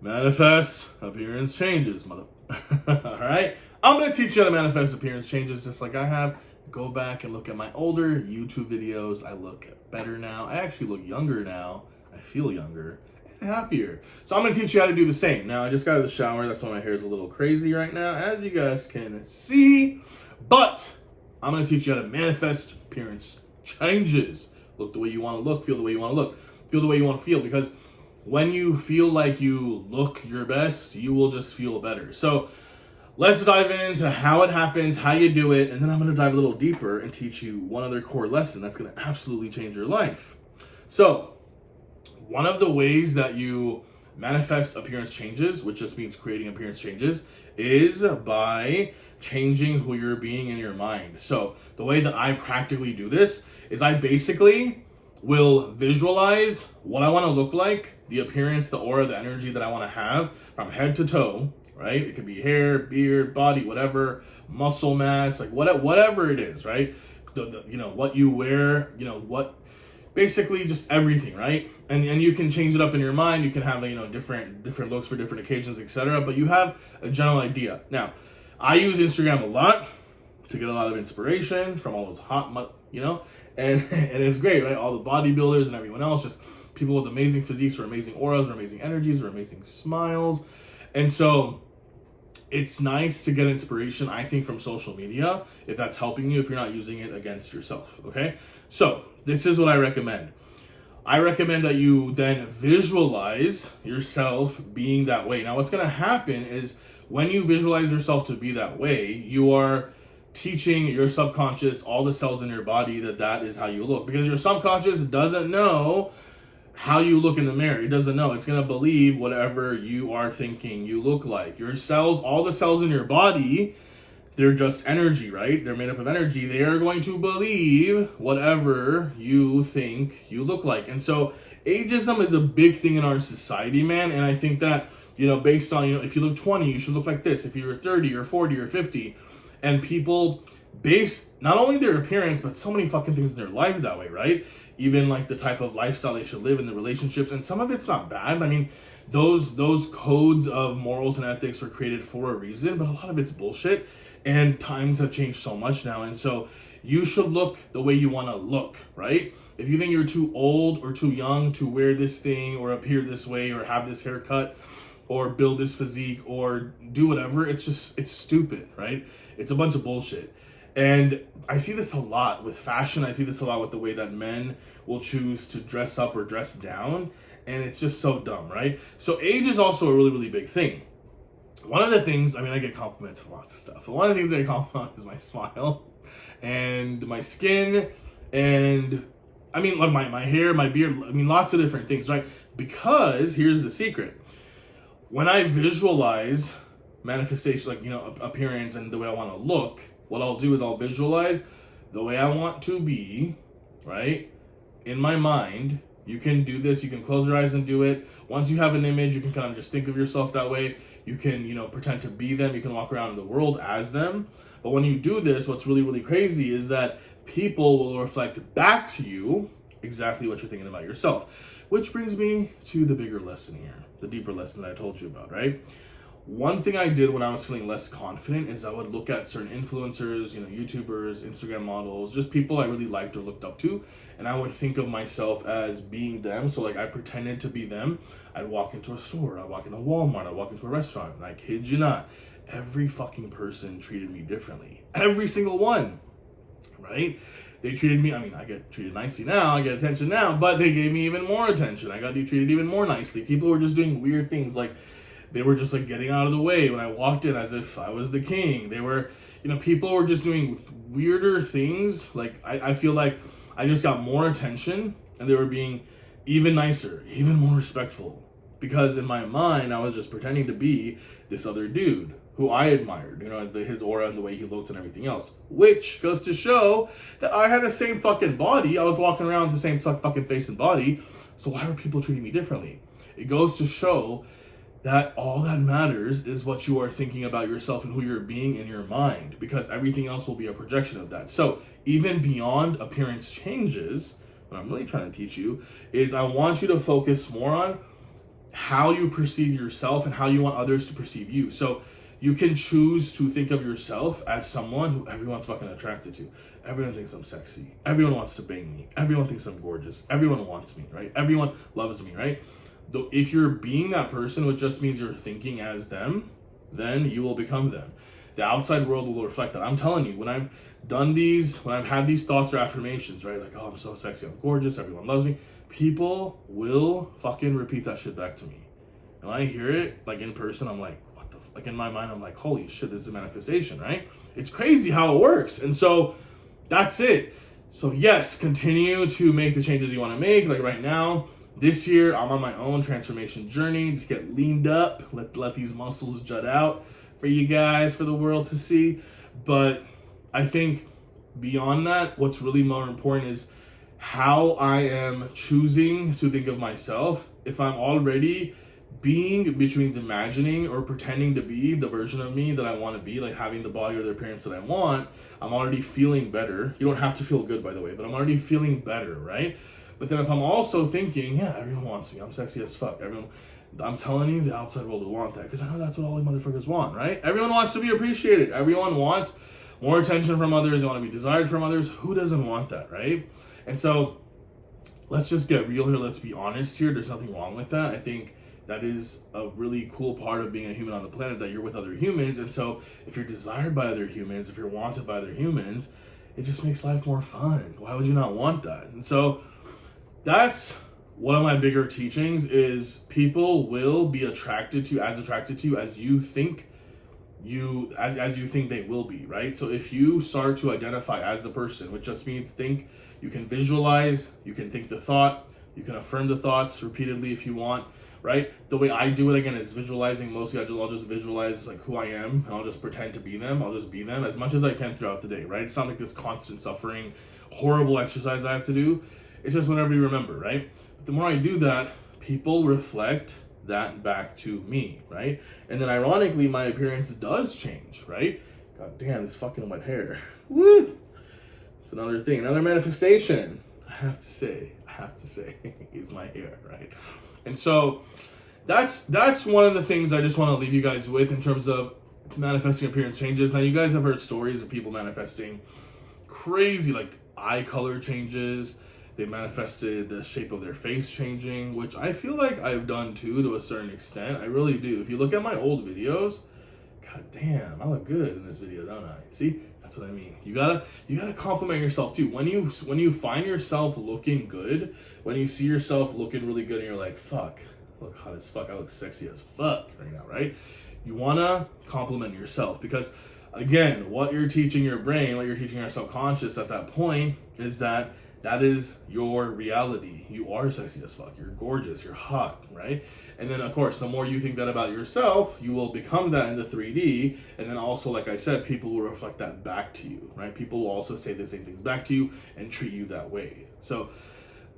Manifest appearance changes, mother. All right? I'm going to teach you how to manifest appearance changes just like I have. Go back and look at my older YouTube videos. I look better now. I actually look younger now. I feel younger and happier. So I'm going to teach you how to do the same. Now, I just got out of the shower. That's why my hair is a little crazy right now, as you guys can see. But I'm going to teach you how to manifest appearance changes. Look the way you want to look. Feel the way you want to look. Feel the way you want to feel. Because when you feel like you look your best, you will just feel better. So let's dive into how it happens, how you do it, and then I'm going to dive a little deeper and teach you one other core lesson that's going to absolutely change your life. So one of the ways that you manifest appearance changes, which just means creating appearance changes, is by changing who you're being in your mind. So the way that I practically do this is I basically will visualize what I want to look like, the appearance, the aura, the energy that I want to have from head to toe, right? It could be hair, beard, body, whatever, muscle mass, like whatever it is, right? You know, what you wear, you know, what, basically just everything, right? And you can change it up in your mind. You can have, you know, different looks for different occasions, etc. But you have a general idea. Now, I use Instagram a lot to get a lot of inspiration from all those hot, you know, and it's great, right? All the bodybuilders and everyone else, just people with amazing physiques or amazing auras or amazing energies or amazing smiles. And so it's nice to get inspiration, I think, from social media, if that's helping you, if you're not using it against yourself, okay? So this is what I recommend. I recommend that you then visualize yourself being that way. Now, what's going to happen is when you visualize yourself to be that way, you are teaching your subconscious, all the cells in your body, that is how you look. Because your subconscious doesn't know how you look in the mirror. It doesn't know. It's going to believe whatever you are thinking you look like. Your cells, all the cells in your body, they're just energy, right? They're made up of energy. They are going to believe whatever you think you look like. And so ageism is a big thing in our society, man. And I think that, you know, based on, you know, if you look 20, you should look like this. If you're 30 or 40 or 50, and people base not only their appearance, but so many fucking things in their lives that way, right? Even like the type of lifestyle they should live in, the relationships, and some of it's not bad. I mean, those codes of morals and ethics were created for a reason, but a lot of it's bullshit. And times have changed so much now, and so you should look the way you want to look, right? If you think you're too old or too young to wear this thing or appear this way or have this haircut or build this physique or do whatever, it's stupid, right? It's a bunch of bullshit. And I see this a lot with fashion. I see this a lot with the way that men will choose to dress up or dress down. And it's just so dumb, right? So age is also a really, really big thing. One of the things, I mean, I get complimented on lots of stuff. But one of the things I get complimented on is my smile and my skin and, I mean, like my hair, my beard, I mean, lots of different things, right? Because here's the secret. When I visualize manifestation, like, you know, appearance and the way I want to look, what I'll do is I'll visualize the way I want to be, right? In my mind. You can do this. You can close your eyes and do it. Once you have an image, you can kind of just think of yourself that way. You can, you know, pretend to be them. You can walk around in the world as them. But when you do this, what's really, really crazy is that people will reflect back to you exactly what you're thinking about yourself. Which brings me to the bigger lesson here, the deeper lesson that I told you about, right? One thing I did when I was feeling less confident is I would look at certain influencers, you know, YouTubers, Instagram models, just people I really liked or looked up to, and I would think of myself as being them. So like I pretended to be them. I'd walk into a store, I'd walk into Walmart, I'd walk into a restaurant, and I kid you not, every fucking person treated me differently. Every single one, right? They treated me, I mean, I get treated nicely now, I get attention now, but they gave me even more attention. I got treated even more nicely. People were just doing weird things, like they were just like getting out of the way when I walked in as if I was the king. They were, you know, people were just doing weirder things. Like I feel like I just got more attention and they were being even nicer, even more respectful. Because in my mind, I was just pretending to be this other dude who I admired, you know, his aura and the way he looked and everything else. Which goes to show that I had the same fucking body. I was walking around with the same fucking face and body. So why were people treating me differently? It goes to show that all that matters is what you are thinking about yourself and who you're being in your mind, because everything else will be a projection of that. So even beyond appearance changes, what I'm really trying to teach you is I want you to focus more on how you perceive yourself and how you want others to perceive you. So you can choose to think of yourself as someone who everyone's fucking attracted to. Everyone thinks I'm sexy. Everyone wants to bang me. Everyone thinks I'm gorgeous. Everyone wants me, right? Everyone loves me, right? Though if you're being that person, which just means you're thinking as them, then you will become them. The outside world will reflect that. I'm telling you, when I've done these, when I've had these thoughts or affirmations, right? Like, oh, I'm so sexy, I'm gorgeous, everyone loves me. People will fucking repeat that shit back to me. And when I hear it, like in person, I'm like, what the like in my mind, I'm like, holy shit, this is a manifestation, right? It's crazy how it works. And so that's it. So yes, continue to make the changes you want to make. Like right now, this year, I'm on my own transformation journey. Just get leaned up, let these muscles jut out for you guys, for the world to see. But I think beyond that, what's really more important is how I am choosing to think of myself. If I'm already being, which means imagining or pretending to be the version of me that I want to be, like having the body or the appearance that I want, I'm already feeling better. You don't have to feel good, by the way, but I'm already feeling better, right? But then if I'm also thinking, yeah, everyone wants me, I'm sexy as fuck, I'm telling you, the outside world will want that, because I know that's what all the motherfuckers want, right? Everyone wants to be appreciated. Everyone wants more attention from others. They want to be desired from others. Who doesn't want that, right? And so let's just get real here. Let's be honest here. There's nothing wrong with that. I think that is a really cool part of being a human on the planet, that you're with other humans. And so if you're desired by other humans, if you're wanted by other humans, it just makes life more fun. Why would you not want that? And so that's one of my bigger teachings, is people will be attracted to you as you think as you think they will be, right? So if you start to identify as the person, which just means you can visualize, you can think the thought, you can affirm the thoughts repeatedly if you want, right? The way I do it, again, is visualizing. Mostly I'll just visualize like who I am, and I'll just pretend to be them. I'll just be them as much as I can throughout the day, right? It's not like this constant suffering, horrible exercise I have to do. It's just whenever you remember, right? But the more I do that, people reflect that back to me, right? And then ironically, my appearance does change, right? God damn, this fucking wet hair. Woo! It's another thing, another manifestation. I have to say, is my hair, right? And so that's one of the things I just want to leave you guys with in terms of manifesting appearance changes. Now, you guys have heard stories of people manifesting crazy, like eye color changes. They manifested the shape of their face changing, which I feel like I've done too, to a certain extent. I really do. If you look at my old videos, god damn, I look good in this video, don't I? See, that's what I mean. You gotta compliment yourself too. When you find yourself looking good, when you see yourself looking really good, and you're like, fuck, I look hot as fuck, I look sexy as fuck right now, right? You wanna compliment yourself, because again, what you're teaching your brain, what you're teaching your subconscious at that point is that is your reality. You are sexy as fuck. You're gorgeous. You're hot, right? And then, of course, the more you think that about yourself, you will become that in the 3D. And then also, like I said, people will reflect that back to you, right? People will also say the same things back to you and treat you that way. So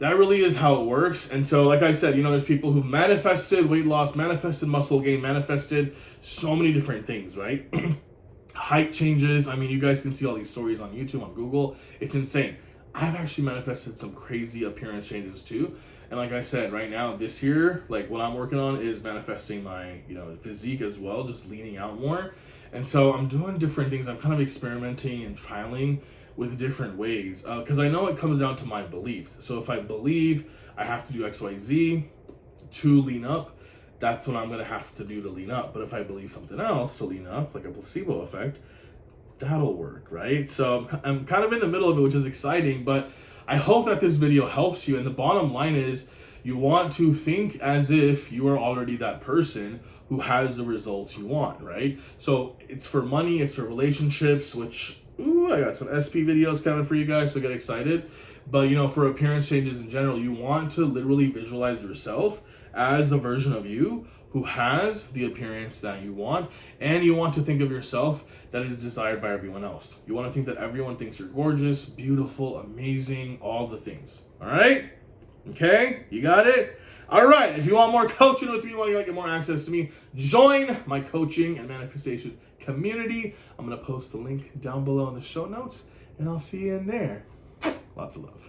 that really is how it works. And so, like I said, there's people who manifested weight loss, manifested muscle gain, manifested so many different things, right? Height changes. I mean, you guys can see all these stories on YouTube, on Google. It's insane. I've actually manifested some crazy appearance changes too. And like I said, right now, this year, like what I'm working on is manifesting my, physique as well, just leaning out more. And so I'm doing different things. I'm kind of experimenting and trialing with different ways, because I know it comes down to my beliefs. So if I believe I have to do X, Y, Z to lean up, that's what I'm going to have to do to lean up. But if I believe something else to lean up, like a placebo effect, that'll work, right? So I'm kind of in the middle of it, which is exciting, but I hope that this video helps you. And the bottom line is, you want to think as if you are already that person who has the results you want, right? So it's for money, it's for relationships, which, I got some SP videos coming for you guys, so get excited. But, for appearance changes in general, you want to literally visualize yourself as the version of you who has the appearance that you want, and you want to think of yourself that is desired by everyone else. You want to think that everyone thinks you're gorgeous, beautiful, amazing, all the things. All right? Okay? You got it? All right. If you want more coaching with me, you want to get more access to me, join my coaching and manifestation community. I'm going to post the link down below in the show notes, and I'll see you in there. Lots of love.